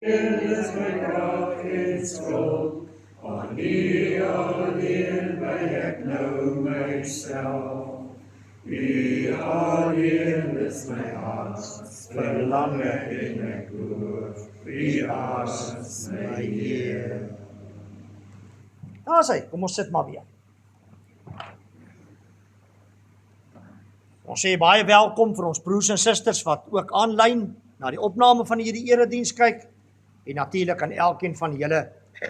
is my kracht en skuld, aan U alleen wil ek nou myself. U alleen is my hart, verlange en ek hoor, U as my Heer. Daar is hy, kom ons sit maar weer. Ons sê baie welkom vir ons broers en susters wat ook aanlyn na die opname van hierdie erediens kyk. En natuurlik aan elkeen van julle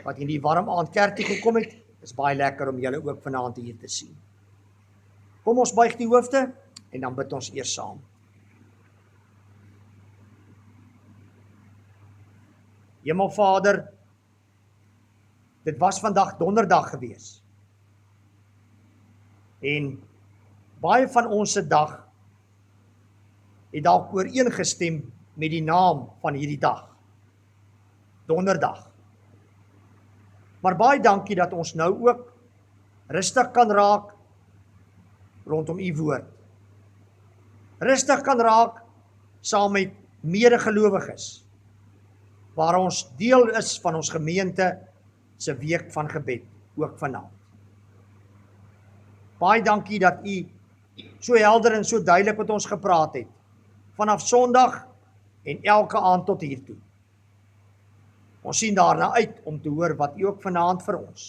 wat in die warm aand kerk toe gekom het. Dit is baie lekker om julle ook vanaand hier te sien. Kom ons buig die hoofde en dan bid ons eers saam. Hemelvader, dit was vandag donderdag gewees. En baie van ons se dag het dalk ooreengestem met die naam van hierdie dag. Donderdag. Maar baie dankie dat ons nou ook rustig kan raak rondom U woord. Rustig kan raak saam met medegelowiges, waar ons deel is van ons gemeente se week van gebed, ook vanaand. Baie dankie dat U so helder en so duidelik met ons gepraat het, vanaf Sondag en elke aand tot hier toe. Ons sien daarna uit om te hoor wat U ook vanaand vir ons,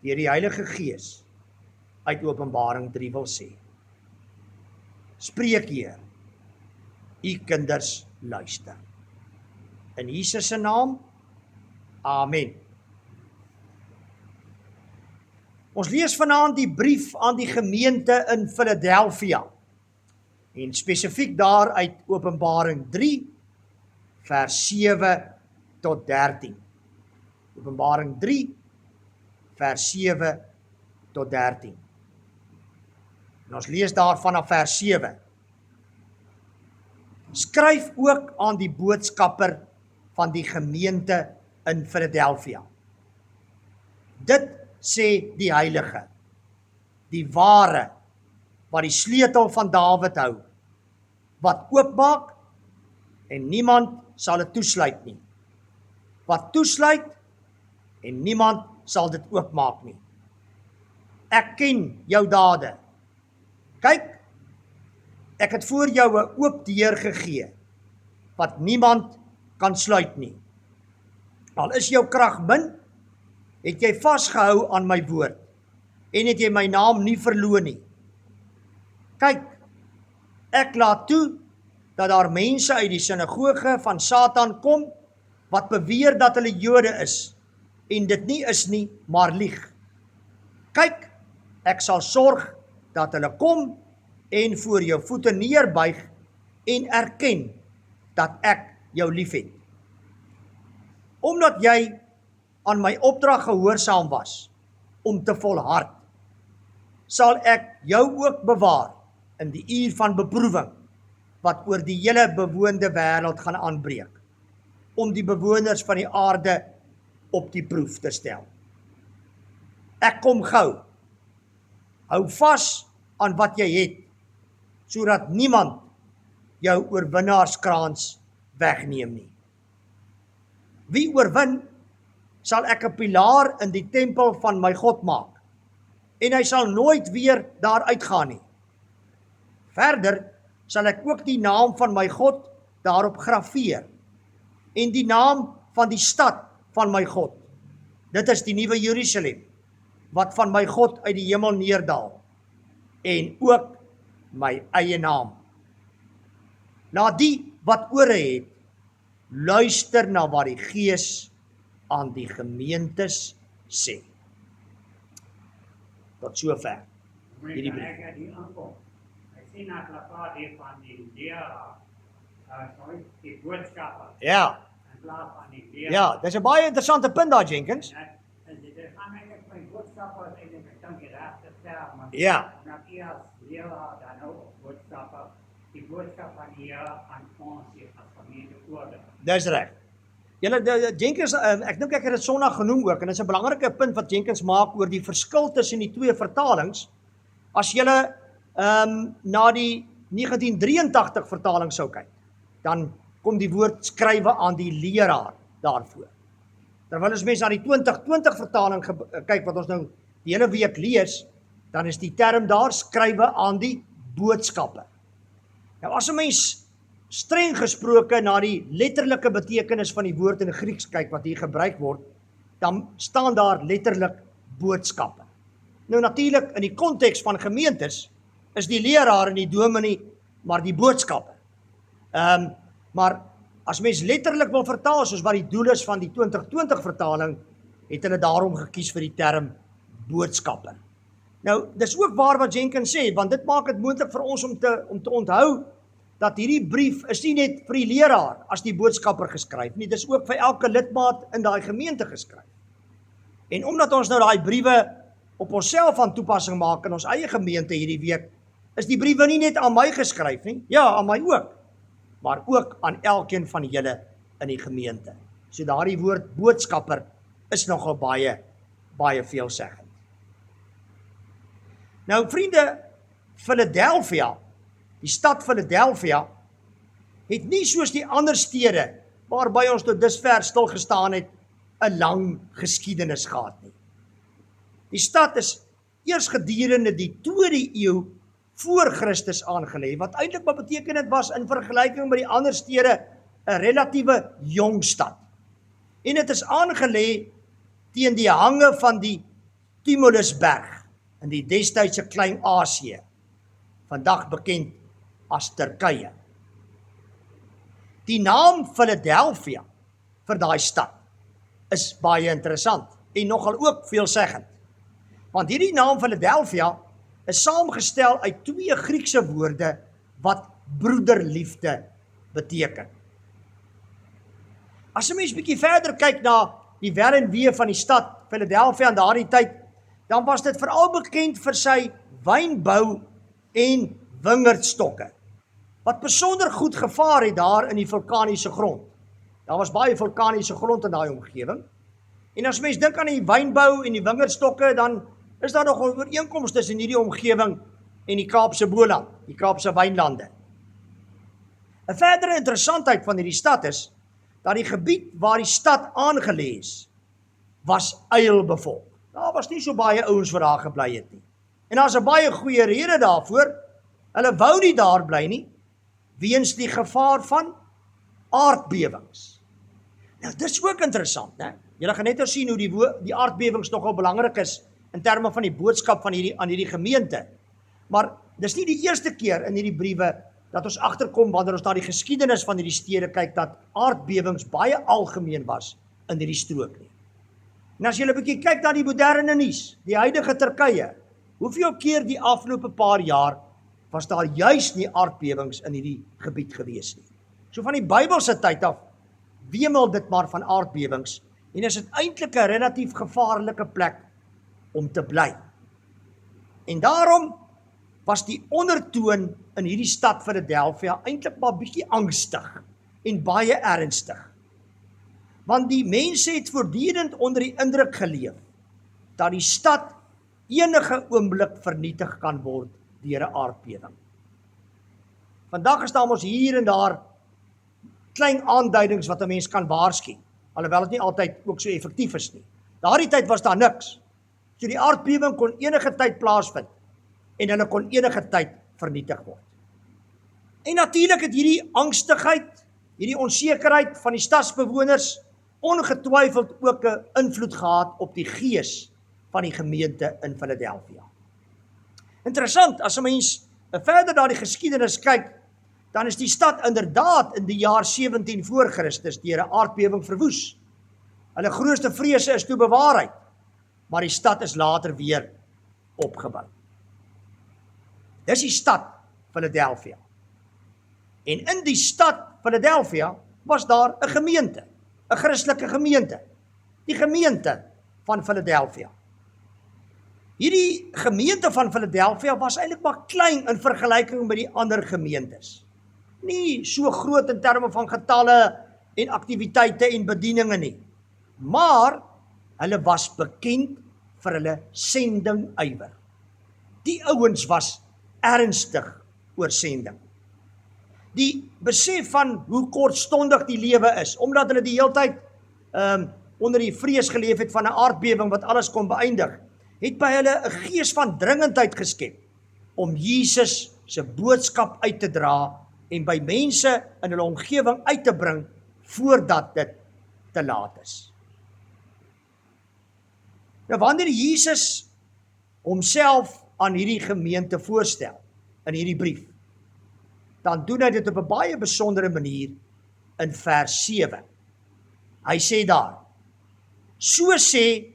deur die Heilige Gees, uit Openbaring 3 wil sê. Spreek, Heer, U kinders luister. In Jesus se naam, amen. Ons lees vanaand die brief aan die gemeente in Philadelphia, en spesifiek daar uit Openbaring 3, vers 7 tot 13. Openbaring 3, vers 7 tot 13. En ons lees daar vanaf vers 7. Skryf ook aan die boodskapper van die gemeente in Philadelphia. Dit sê die Heilige, die ware, wat die sleutel van Dawid hou, wat oopmaak en niemand sal dit toesluit nie. Wat toesluit en niemand sal dit oopmaak nie. Ek ken jou dade. Kyk, ek het voor jou 'n oop deur gegee, wat niemand kan sluit nie. Al is jou krag min, het jy vasgehou aan my woord, en het jy my naam nie verloon nie. Kyk, ek laat toe, dat daar mense uit die sinagoge van Satan kom, wat beweer dat hulle Jode is, en dit nie is nie, maar lieg. Kyk, ek sal sorg, dat hulle kom, en voor jou voete neerbuig, en erken, dat ek jou liefhet. Omdat jy aan my opdrag gehoorsaam was, om te volhard, sal ek jou ook bewaar, in die uur van beproewing, wat oor die hele bewoonde wêreld gaan aanbreek, om die bewoners van die aarde op die proef te stel. Ek kom gou. Hou vas aan wat jy het, sodat niemand jou oorwinnaarskrans wegneem nie. Wie oorwin, sal ek 'n pilaar in die tempel van my God maak, en hy sal nooit weer daar uitgaan nie. Verder sal ek ook die naam van my God daarop grafeer, en die naam van die stad van my God. Dit is die nuwe Jerusalem, wat van my God uit die hemel neerdal, en ook my eie naam. Laat die wat ore het, luister na wat die Gees aan die gemeentes sê. Tot sover. Hierdie brief. Ek die aankom. Ek sien dat plakkaat hier van die leraar, die boodskapper, Ja, in plaas van die leraar. ja, dis 'n baie interessante punt daar, Jenkins. En dit gaan eintlik my boodskapper en ek dink die regte term, maar Ja. dat jy as leraar dan ook boodskapper, die boodskap van die Here aan ons hier as gemeente oordeel. Dis reg. Julle Jenkins, ek dink ek het dit Sondag genoem ook, en dit is 'n belangrike punt wat Jenkins maak oor die verskil tussen die twee vertalings. As julle na die 1983 vertaling sou kyk, dan kom die woord skrywe aan die leraar. daarvoor. Terwyl as mens na die 2020 vertaling kyk wat ons nou die hele week lees, dan is die term daar skrywe aan die boodskappe. Nou as 'n mens streng gesproke na die letterlike betekenis van die woord in die Grieks kyk wat hier gebruik word, dan staan daar letterlik boodskappe. Nou natuurlik in die konteks van gemeentes is die leraar en die dominee maar die boodskappe. Maar as mens letterlik wil vertaal soos wat die doel is van die 2020 vertaling, het hulle daarom gekies vir die term boodskappe. Nou, dis ook waar wat Jenkins sê, want dit maak dit moontlik vir ons om te onthou dat hierdie brief is nie net vir die leraar as die boodskapper geskryf nie, dis ook vir elke lidmaat in daai gemeente geskryf. En omdat ons nou daai briewe op onsself aan toepassing maak in ons eie gemeente hierdie week, is die briewe nie net aan my geskryf nie, ja, aan my ook, maar ook aan elkeen van julle in die gemeente. So daardie woord boodskapper is nogal baie veelzeggend. Nou vriende, Philadelphia, die stad Philadelphia, het nie soos die ander stede, waarby ons tot dusver stil gestaan het, 'n lang geskiedenis gehad nie. Die stad is eers gedurende die 2de eeu voor Christus aangelê, wat eintlik wat beteken dit was in vergelyking met die ander stede 'n relatiewe jong stad. En dit is aangelê teen die hange van die Tumulusberg in die destydse Klein-Asië, vandag bekend as Turkye. Die naam Philadelphia vir daai stad is baie interessant en nogal ook veelzeggend. Want hierdie naam Philadelphia is saamgestel uit 2 Griekse woorde wat broederliefde beteken. As 'n mens bietjie verder kyk na die wel en wee van die stad Philadelphia in daardie tyd, dan was dit veral bekend vir sy wynbou en wingerdstokke, wat besonder goed gevaar het daar in die vulkaniese grond. Daar was baie vulkaniese grond in daai omgewing. En as mens dink aan die wynbou en die wingerdstokke, dan is daar nog 'n ooreenkoms tussen hierdie omgewing en die Kaapse Boland, die Kaapse wynlande. 'n Verdere interessantheid van hierdie stad is, dat die gebied waar die stad aangelê is, was uilbevolk. Daar was nie so baie ouens wat daar gebly het nie. En daar's 'n baie goeie rede daarvoor. Hulle wou nie daar bly nie, weens die gevaar van aardbewings. Nou, dit is ook interessant, né? Julle gaan net nou sien hoe die aardbewings nogal belangrik is in terme van die boodskap van aan hierdie gemeente. Maar dis nie die eerste keer in hierdie briewe dat ons agterkom wanneer ons na die geskiedenis van hierdie stede kyk dat aardbewings baie algemeen was in hierdie strook nie. En as julle 'n bietjie kyk na die moderne nuus, die huidige Turkye, hoeveel keer die afgelope paar jaar was daar juis nie aardbewings in hierdie gebied gewees nie. So van die Bybelse tyd af wemel dit maar van aardbewings en is dit eintlik 'n relatief gevaarlike plek om te bly. En daarom was die ondertoon in hierdie stad Philadelphia eintlik maar bietjie angstig en baie ernstig. Want die mense het voortdurend onder die indruk geleef dat die stad enige oomblik vernietig kan word deur 'n aardbewing. Vandag is daar mos hier en daar klein aanduidings wat 'n mens kan waarsku, alhoewel dit nie altyd ook so effektief is nie. Daardie tyd was daar niks. So die aardbewing kon enige tyd plaasvind en hulle kon enige tyd vernietig word. En natuurlik het hierdie angstigheid, hierdie onsekerheid van die stadsbewoners ongetwyfeld ook 'n invloed gehad op die gees van die gemeente in Philadelphia. Interessant, as 'n mens verder na die geskiedenis kyk, dan is die stad inderdaad in die jaar 17 voor Christus deur 'n aardbewing verwoes. Hulle grootste vrese is toe bewaarheid, maar die stad is later weer opgebou. Dis die stad Philadelphia. En in die stad Philadelphia was daar 'n gemeente, 'n Christelike gemeente, die gemeente van Philadelphia. Hierdie gemeente van Philadelphia was eintlik maar klein in vergelyking met die ander gemeentes. Nie so groot in terme van getalle en aktiwiteite en bedieninge nie. Maar hulle was bekend vir hulle sendingywer. Die ouens was ernstig oor sending. Die besef van hoe kortstondig die lewe is, omdat hulle die hele tyd onder die vrees geleef het van 'n aardbewing wat alles kon beëindig, het by hulle 'n gees van dringendheid geskep om Jesus se boodskap uit te dra en by mense in hulle omgewing uit te bring voordat dit te laat is. Nou wanneer Jesus homself aan hierdie gemeente voorstel in hierdie brief, dan doen hy dit op 'n baie besondere manier in vers 7. Hy sê daar: "So sê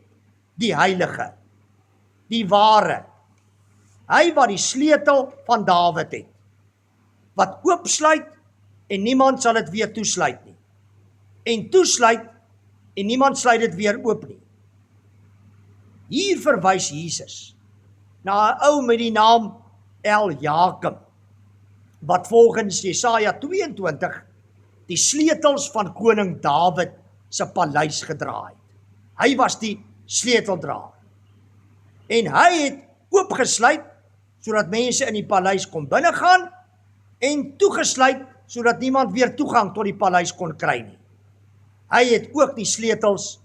die heilige, die ware, hy wat die sleutel van Dawid het, wat oopsluit en niemand sal dit weer toesluit nie, en toesluit en niemand sluit dit weer oop nie." Hier verwys Jesus na 'n ou met die naam Eljakim, wat volgens Jesaja 22 die sleutels van koning Dawid se paleis gedra het. Hy was die sleuteldraer. En hy het oopgesluit sodat mense in die paleis kon binnegaan en toegesluit sodat niemand weer toegang tot die paleis kon kry nie. Hy het ook die sleutels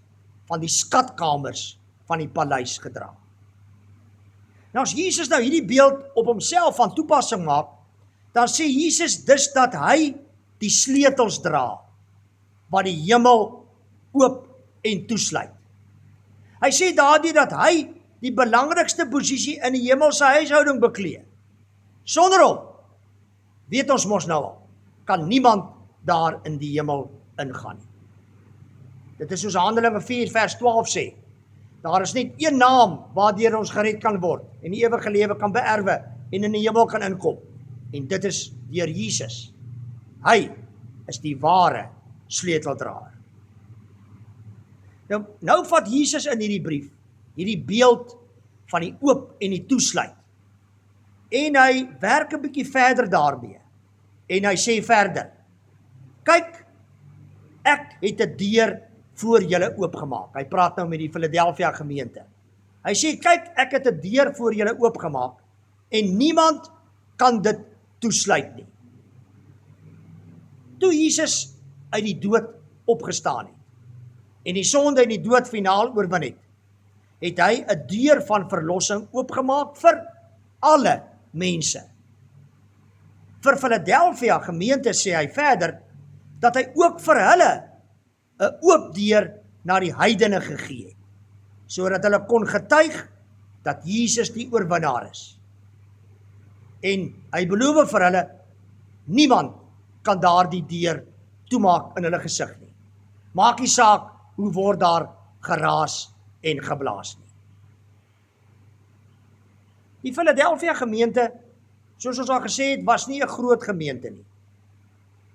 van die skatkamers van die paleis gedra. Nou as Jesus nou hierdie beeld op homself van toepassing maak, dan sê Jesus dus dat hy die sleutels dra wat die hemel oop en toesluit. Hy sê daardie dat hy die belangrikste posisie in die hemelse huishouding beklee. Sonder hom, weet ons mos nou al, kan niemand daar in die hemel ingaan nie. Dit is soos Handelinge 4 vers 12 sê, daar is net een naam waardeur ons gered kan word en die ewige lewe kan beerwe en in die hemel kan inkom. En dit is deur Jesus. Hy is die ware sleuteldraer. Nou vat Jesus in hierdie brief hierdie beeld van die oop en die toesluit. En hy werk 'n bietjie verder daarmee. En hy sê verder: "Kyk, ek het 'n deur voor julle oopgemaak." Hy praat nou met die Philadelphia gemeente. Hy sê: "Kyk, ek het 'n deur voor julle oopgemaak en niemand kan dit toesluit nie." Toe Jesus uit die dood opgestaan het en die sonde en die dood finaal oorwin het, het hy 'n deur van verlossing oopgemaak vir alle mense. Vir Philadelphia gemeente sê hy verder dat hy ook vir hulle 'n oop deur na die heidene gegee het, sodat hulle kon getuig dat Jesus die oorwinnaar is. En hy beloof vir hulle, niemand kan daardie deur toemaak in hulle gesig nie. Maak nie saak hoe word daar geraas en geblaas nie. Die Philadelphia gemeente, soos ons al gesê het, was nie 'n groot gemeente nie.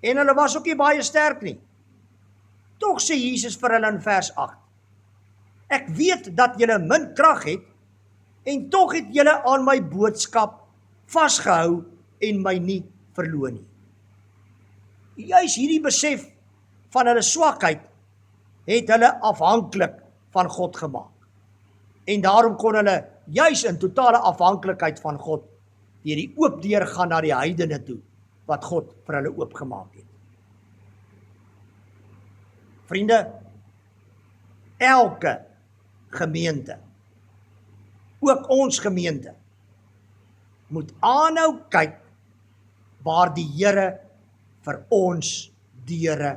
En hulle was ook nie baie sterk nie. Tog sê Jesus vir hulle in vers 8: "Ek weet dat julle min krag het, en tog het julle aan my boodskap vasgehou en my nie verloon nie." Juis hierdie besef van hulle swakheid het hulle afhanklik van God gemaak. En daarom kon hulle juis in totale afhanklikheid van God deur die oop deur gaan na die heidene toe wat God vir hulle oopgemaak het. Vriende, elke gemeente, ook ons gemeente, moet aanhou kyk waar die Here vir ons deure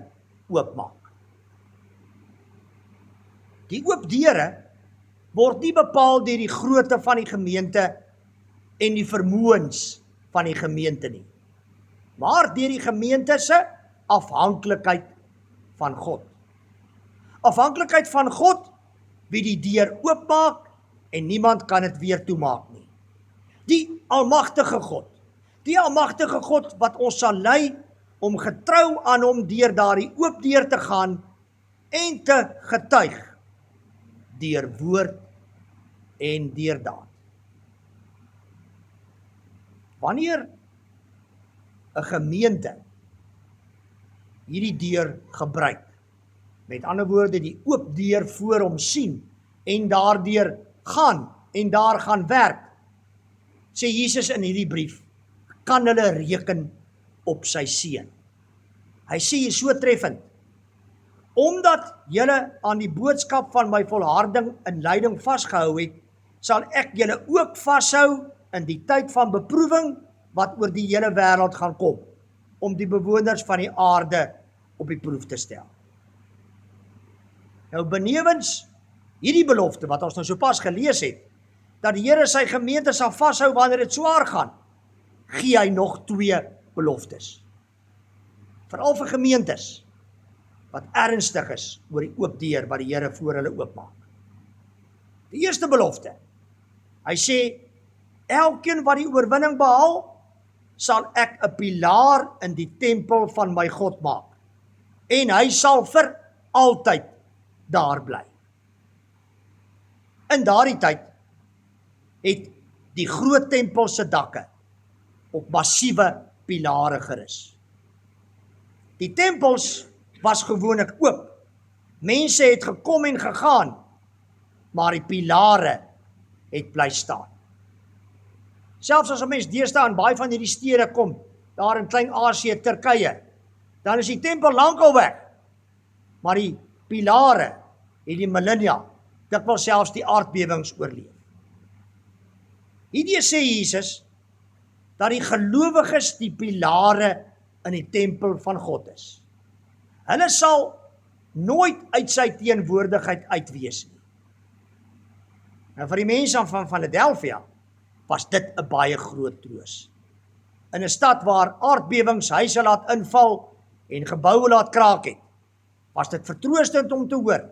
oopmaak. Die oop deure word nie bepaal deur die grootte van die gemeente en die vermoëns van die gemeente nie, maar deur die gemeente se afhanklikheid van God. Afhanklikheid van God wie die deur oopmaak en niemand kan dit weer toemaak nie. Die almagtige God wat ons sal lei om getrou aan hom deur daardie oop deur te gaan en te getuig deur woord en deur daad. Wanneer 'n gemeente hierdie deur gebruik, met ander woorde die oop deur voor hom sien en daardeur gaan en daar gaan werk, sê Jesus in hierdie brief, kan hulle reken op sy seën. Hy sê hier so treffend: omdat julle aan die boodskap van my volharding in lyding vasgehou het, sal ek julle ook vashou in die tyd van beproewing wat oor die hele wêreld gaan kom, om die bewoners van die aarde op die proef te stel. Nou benewens hierdie belofte wat ons nou sopas gelees het, dat die Here sy gemeente sal vashou wanneer dit swaar gaan, gee hy nog 2 beloftes. Veral vir gemeentes wat ernstig is oor die oop deur wat die Here voor hulle oopmaak. Die eerste belofte, hy sê, elkeen wat die oorwinning behaal, sal ek 'n pilaar in die tempel van my God maak, en hy sal vir altyd daar bly. In daardie tyd het die groot tempel se dakke op massiewe pilare gerus. Die tempels was gewoonlik oop. Mense het gekom en gegaan, maar die pilare het bly staan. Selfs as 'n mens deesdae aan baie van hierdie stede kom, daar in Klein-Asië, Turkye, dan is die tempel lankal weg. Maar die pilare het die millennia, dikwels selfs die aardbewings oorleef. Hierdie sê Jesus dat die gelowiges die pilare in die tempel van God is. Hulle sal nooit uit sy teenwoordigheid uitwees nie. En vir die mense van Philadelphia was dit 'n baie groot troos. In 'n stad waar aardbewings huise laat inval en geboue laat kraak het, was dit vertroostend om te hoor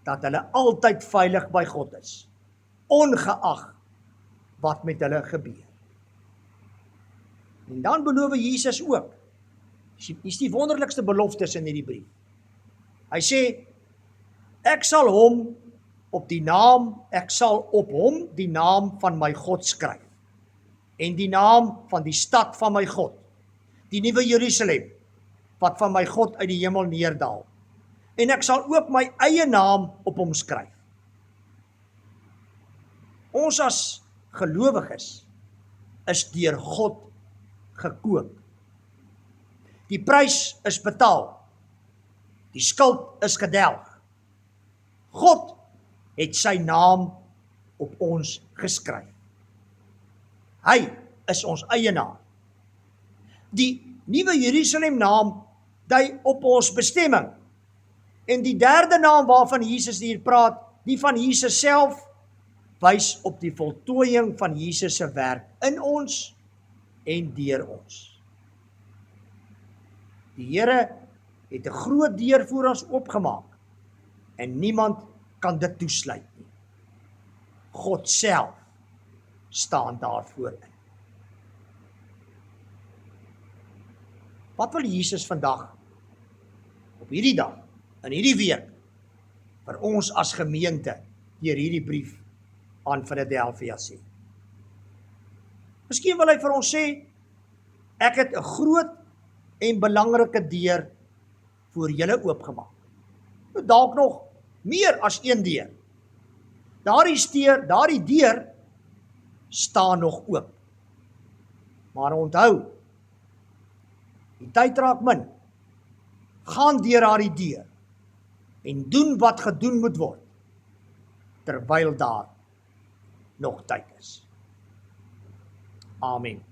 dat hulle altyd veilig by God is, ongeag wat met hulle gebeur. En dan beloof Jesus ook, hier is die wonderlikste beloftes in hierdie brief. Hy sê, ek sal op hom die naam van my God skryf, en die naam van die stad van my God, die nuwe Jerusalem, wat van my God uit die hemel neerdal, en ek sal ook my eie naam op hom skryf. Ons as gelowiges is deur God gekoop. Die prys is betaal. Die skuld is gedelg. God het sy naam op ons geskryf. Hy is ons eienaar. Die nuwe Jerusalem naam dui op ons bestemming. En die derde naam waarvan Jesus hier praat, die van Jesus self, wys op die voltooiing van Jesus se werk in ons en deur ons. Die Here het 'n groot deur voor ons oopgemaak en niemand kan dit toesluit nie. God self staan daarvoor in. Wat wil Jesus vandag, op hierdie dag, in hierdie week, vir ons as gemeente, deur hierdie brief aan Philadelphia sê? Miskien wil hy vir ons sê, ek het 'n groot en belangrike deur voor julle oopgemaak. Dalk nog meer as een deur. Daardie deur staan nog oop. Maar onthou, die tyd raak min. Gaan deur daardie deur en doen wat gedoen moet word, terwyl daar nog tyd is. Amen.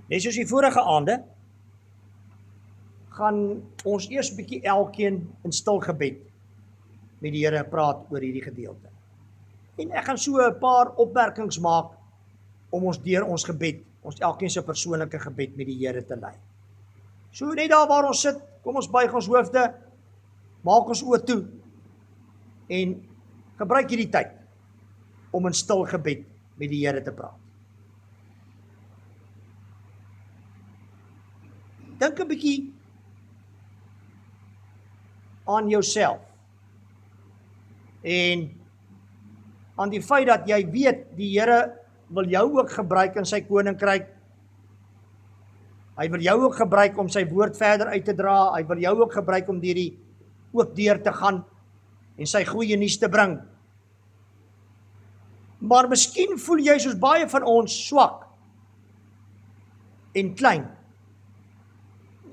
Net soos die vorige aande, gaan ons eers 'n bietjie elkeen in stil gebed met die Here praat oor hierdie gedeelte. En ek gaan so 'n paar opmerkings maak om ons deur ons gebed, ons elkeen se persoonlike gebed met die Here te lei. So net daar waar ons sit, kom ons buig ons hoofde, maak ons oë toe en gebruik hierdie tyd om in stil gebed met die Here te praat. Dink 'n bietjie aan jouself en aan die feit dat jy weet die Here wil jou ook gebruik in sy koninkryk. Hy wil jou ook gebruik om sy woord verder uit te dra. Hy wil jou ook gebruik om deur die oop deur te gaan en sy goeie nuus te bring. Maar miskien voel jy soos baie van ons swak en klein.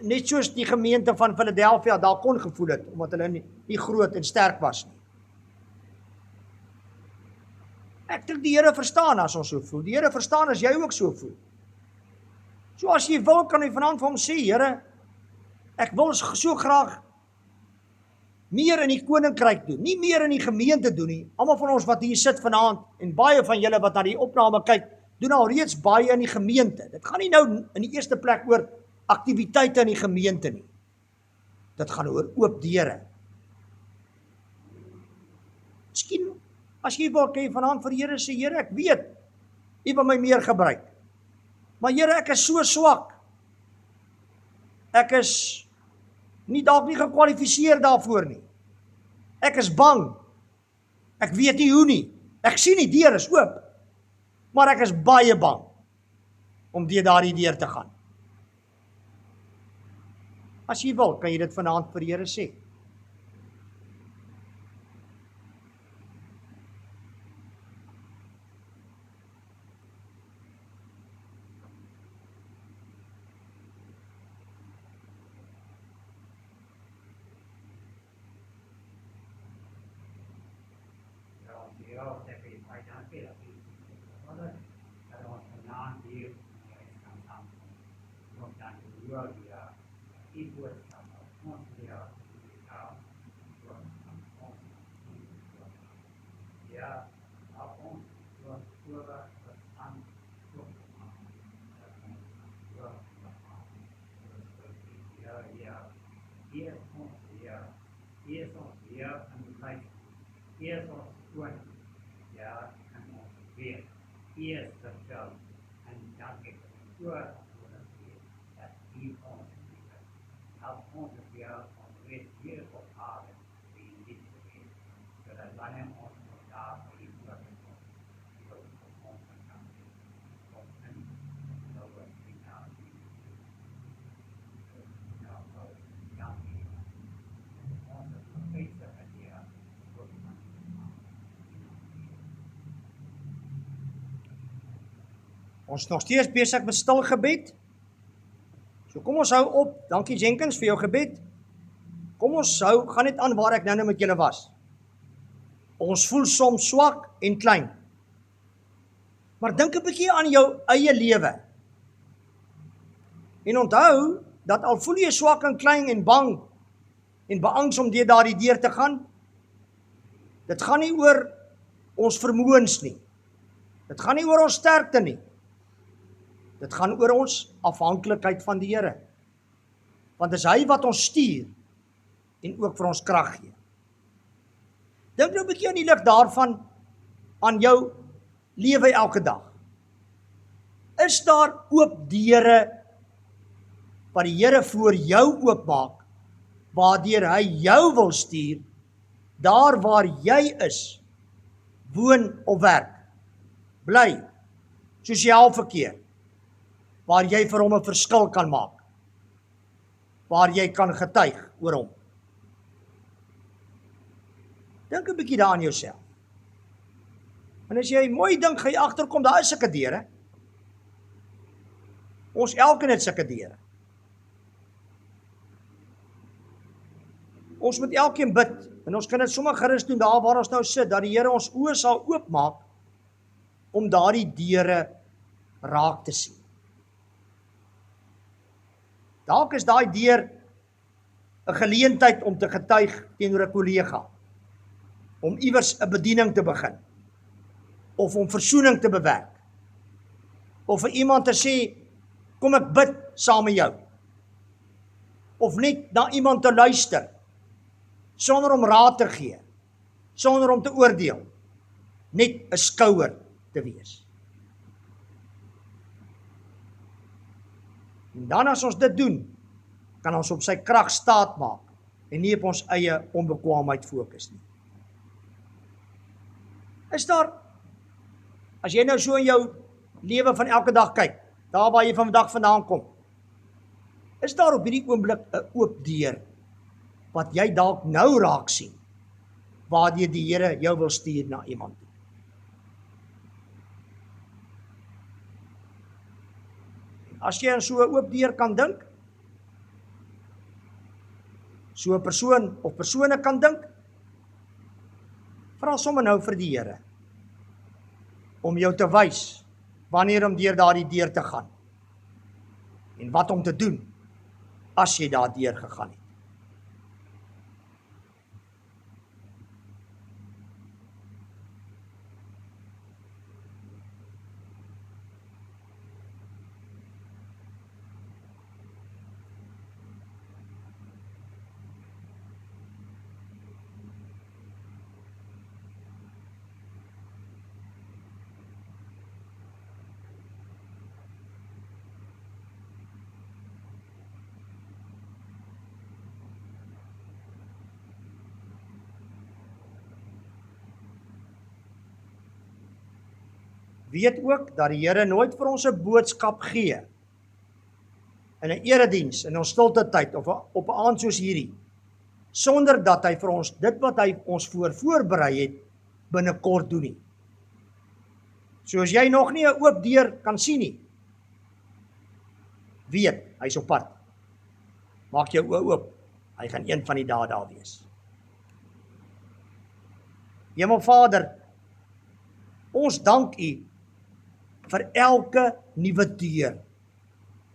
net soos die gemeente van Philadelphia daar kon gevoel het, omdat hulle nie groot en sterk was nie. Ek dink die Here verstaan as ons so voel. Die Here verstaan as jy ook so voel. So as jy wil, kan jy vanaand vir hom sê, Here, ek wil so graag meer in die koninkryk doen, nie meer in die gemeente doen nie. Almal van ons wat hier sit vanaand, en baie van julle wat na die opname kyk, doen al reeds baie in die gemeente. Dit gaan nie nou in die eerste plek oor aktiwiteite in die gemeente nie. Dit gaan oor oop deure. Miskien, as jy wil, kan jy vanaand vir die Here sê, Here, ek weet, U wil my meer gebruik. Maar Here, ek is so swak. Ek is dalk nie gekwalifiseer daarvoor nie. Ek is bang. Ek weet nie hoe nie. Ek sien die deur is oop. Maar ek is baie bang om deur daardie deur te gaan. As jy wil, kan jy dit vanaand vir die Here sê. Ons is nog steeds besig met stil gebed. So kom ons hou op. Dankie Jenkins vir jou gebed. Kom ons gaan net aan waar ek nou met julle was. Ons voel soms swak en klein. Maar dink 'n bietjie aan jou eie lewe. En onthou dat al voel jy swak en klein en bang en beangs om deur daardie deur te gaan, dit gaan nie oor ons vermoëns nie. Dit gaan nie oor ons sterkte nie. Dit gaan oor ons afhanklikheid van die Here. Want dis hy wat ons stuur en ook vir ons krag gee. Dink nou 'n bietjie aan die lig daarvan aan jou lewe elke dag. Is daar oop deure wat die Here voor jou oopmaak, waardeur hy jou wil stuur, daar waar jy is, woon of werk, bly, sosiaal verkeer, waar jy vir hom 'n verskil kan maak, waar jy kan getuig oor hom. Dink 'n bietjie daaraan jouself. En as jy mooi dink, gaan jy agterkom, daar is sulke deure. Ons elkeen het sulke deure. Ons moet elkeen bid, en ons kan dit sommer gerus doen daar waar ons nou sit, dat die Here ons oë sal oopmaak om daardie deure raak te sien. Dalk is daai deur 'n geleentheid om te getuig teenoor 'n kollega, om iewers 'n bediening te begin, of om versoening te bewerk, of vir iemand te sê, kom ek bid saam met jou, of net na iemand te luister, sonder om raad te gee, sonder om te oordeel, net 'n skouer te wees. En dan as ons dit doen, kan ons op sy krag staat maak, en nie op ons eie onbekwaamheid fokus nie. Is daar, as jy nou so in jou lewe van elke dag kyk, daar waar jy vandag vandaan kom, is daar op hierdie oomblik 'n oop deur, wat jy dalk nou raak sien, waardeur die Here jou wil stuur na iemand toe? As jy aan so 'n oop deur kan dink, so 'n persoon of persone kan dink, vra sommer nou vir die Here om jou te wys wanneer om deur daardie deur te gaan en wat om te doen as jy daardeur gegaan het. Weet ook dat die Here nooit vir ons 'n boodskap gee in 'n erediens, in ons stilte tyd of op 'n aand soos hierdie, sonder dat hy vir ons dit wat hy ons voorberei het binnekort doen nie. So as jy nog nie 'n oop deur kan sien nie, weet, hy's op pad. Maak jou oë oop, hy gaan een van die dae daar wees. Hemelvader, ons dank U vir elke nuwe deur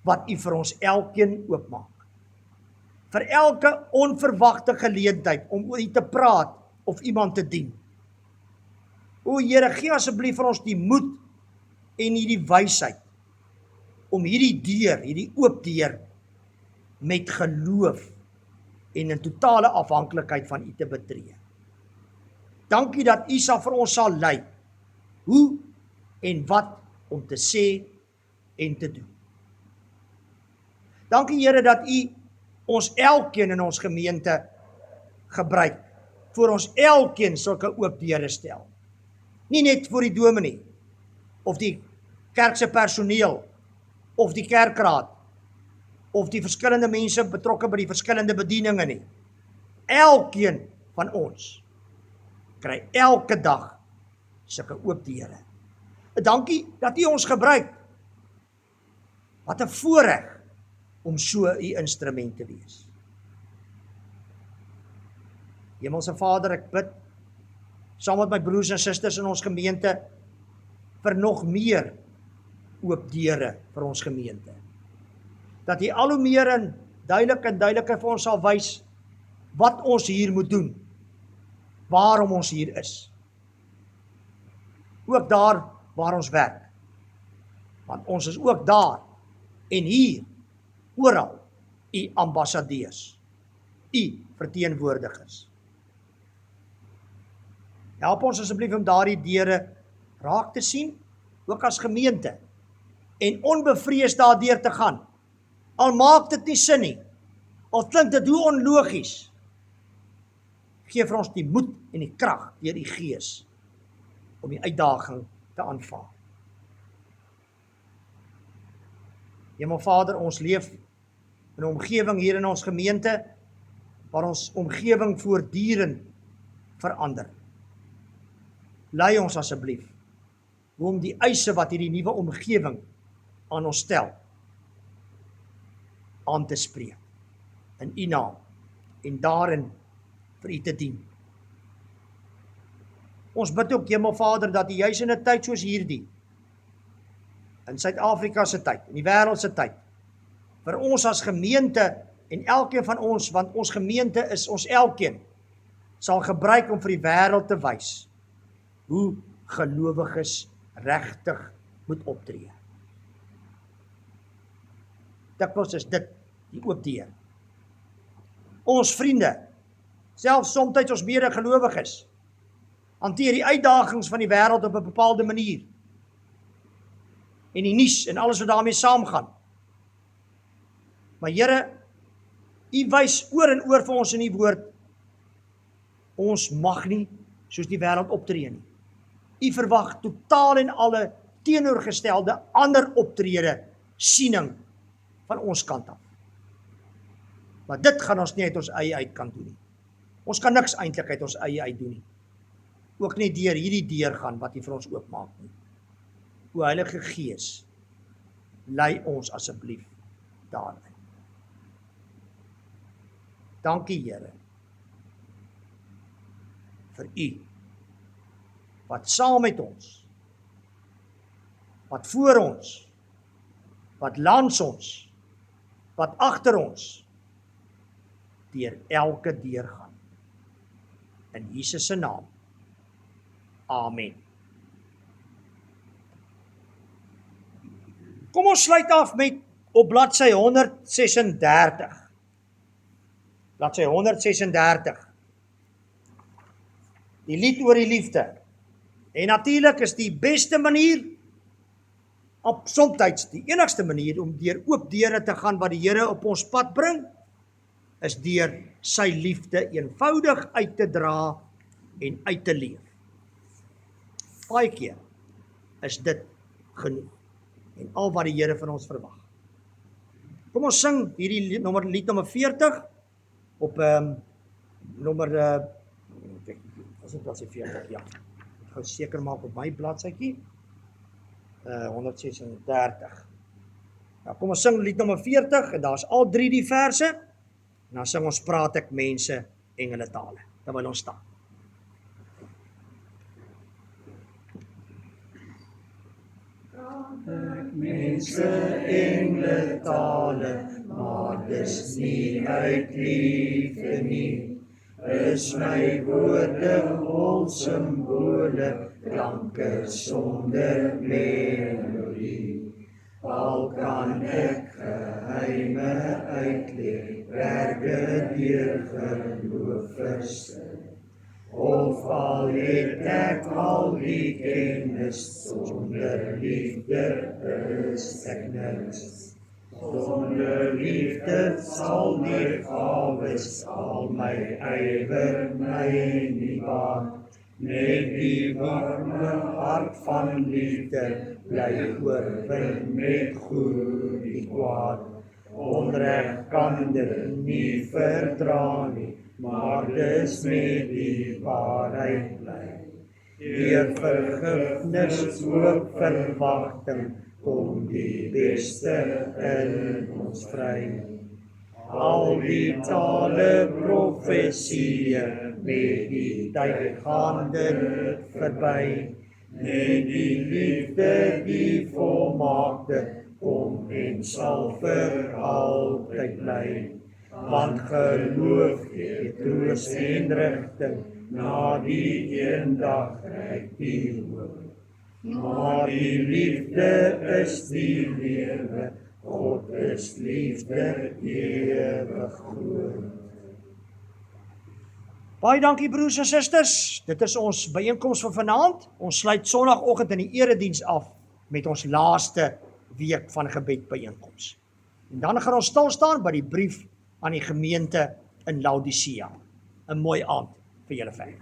wat U vir ons elkeen oopmaak. Vir elke onverwagte geleentheid om oor U te praat of iemand te dien. O Here, gee asseblief vir ons die moed en hierdie wysheid om hierdie oop deur met geloof en in totale afhanklikheid van U te betree. Dankie dat U vir ons sal lei hoe en wat om te sê en te doen. Dankie Here dat U ons elkeen in ons gemeente gebruik, vir ons elkeen sulke oop deure stel. Nie net vir die dominee, of die kerkse personeel, of die kerkraad, of die verskillende mense betrokke by die verskillende bedieninge nie. Elkeen van ons kry elke dag sulke oop deure. Dankie dat U ons gebruik. Wat 'n voorreg om so U instrument te wees. Hemelse Vader, ek bid saam met my broers en susters in ons gemeente vir nog meer oop deure vir ons gemeente. Dat U al hoe meer en duideliker vir ons sal wys wat ons hier moet doen, waarom ons hier is. Ook daar waar ons werk, want ons is ook daar en hier, oral, U ambassadeurs, U verteenwoordigers. Help ons asseblief om daardie deure raak te sien, ook as gemeente, en onbevrees daardeur te gaan. Al maak dit nie sin nie, al klink dit hoe onlogies, gee vir ons die moed en die krag deur die Gees om die uitdaging te aanvaar. Hemelvader, ons leef in 'n omgewing hier in ons gemeente waar ons omgewing voortdurend verander. Lei ons asseblief hoe om die eise wat hierdie nuwe omgewing aan ons stel aan te spreek in U naam en daarin vir U te dien. Ons bid ook, Hemelvader, dat U juis in 'n tyd soos hierdie, in Suid-Afrika se tyd, in die wêreld se tyd, vir ons as gemeente en elkeen van ons, want ons gemeente is ons elkeen, sal gebruik om vir die wêreld te wys hoe gelowiges regtig moet optree. Dikwels is dit die oop deur. Ons vriende, selfs soms ons medegelowiges, hanteer die uitdagings van die wêreld op 'n bepaalde manier. En die nuus en alles wat daarmee saamgaan. Maar Here, U wys oor en oor vir ons in U woord, ons mag nie soos die wêreld optree nie. U verwag totaal en alle teenoorgestelde ander optrede, siening van ons kant af. Maar dit gaan ons nie uit ons eie uit kan doen nie. Ons kan niks eintlik uit ons eie uit doen nie. Ook nie deur hierdie deur gaan wat U vir ons oopmaak nie. O Heilige Gees, lei ons asseblief daarin. Dankie Here vir U wat saam met ons, wat voor ons, wat langs ons, wat agter ons deur elke deur gaan. In Jesus se naam. Amen. Kom ons sluit af met op bladsy 136. Bladsy 136. Die lied oor die liefde. En natuurlik is die beste manier, soms die enigste manier om deur oop deure te gaan wat die Here op ons pad bring, is deur sy liefde eenvoudig uit te dra en uit te leef. Baie keer is dit genoeg en al wat die Here van ons verwag. Kom ons sing hierdie lied nommer 40 op nommer as dit bladsy 40, ja. Ek gou seker maak op my bladsytjie 136. Nou kom ons sing lied nommer 40 en daar's al 3 die verse. En dan sing ons praat ek mense engele tale. Terwyl ons staan. Mense engele tale, maar dis nie uit liefde nie. Is my woorde vol simbole, klanke sonder melodie. Al kan ek geheime uitleef, werke deur geloof verstaan. Of al het ek al die kennis, sonder liefde is ek niks. Sonder liefde sal die gawes al my ywer my nie baat. Net die warme hart van liefde bly oorwin met goed die kwaad. Onreg kan dit nie verdra nie, maar dis met die waarheid bly. Deur vergifnis ook verwagting, kom die beste in ons vry. Al die tale profesieë, met die tyd gaan dit verby. Net die liefde, die volmaakte, kom en sal vir altyd bly. Want geloof gee troos en rigting, na die eendag reik die hoop. Maar die liefde is die lewe, God is liefde ewig groot. Baie dankie broers en susters. Dit is ons byeenkoms van vanaand. Ons sluit Sondagoggend in die erediens af met ons laaste week van gebed byeenkoms. En dan gaan ons stil staan by die brief aan die gemeente in Laodicea. 'n Mooi aand vir julle verder.